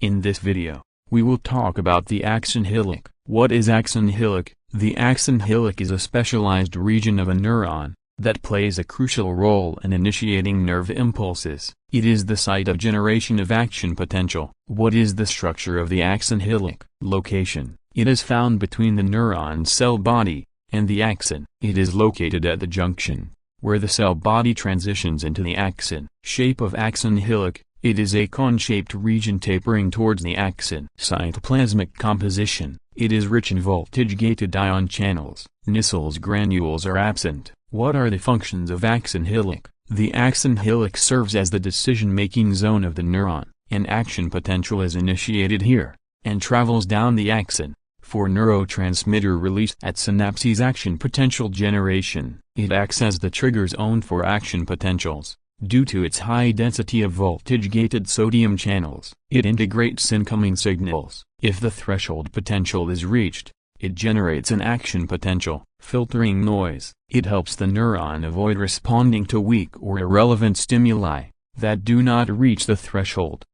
In this video, we will talk about the axon hillock. What is axon hillock? The axon hillock is a specialized region of a neuron that plays a crucial role in initiating nerve impulses. It is the site of generation of action potential. What is the structure of the axon hillock? Location: it is found between the neuron cell body and the axon. It is located at the junction where the cell body transitions into the axon. Shape of axon hillock: it is a cone-shaped region tapering towards the axon. Cytoplasmic composition: it is rich in voltage-gated ion channels. Nissls granules are absent. What are the functions of axon hillock? The axon hillock serves as the decision-making zone of the neuron. An action potential is initiated here, and travels down the axon, for neurotransmitter release at synapses. Action potential generation: it acts as the trigger zone for action potentials. Due to its high density of voltage-gated sodium channels, it integrates incoming signals. If the threshold potential is reached, it generates an action potential. Filtering noise: it helps the neuron avoid responding to weak or irrelevant stimuli that do not reach the threshold.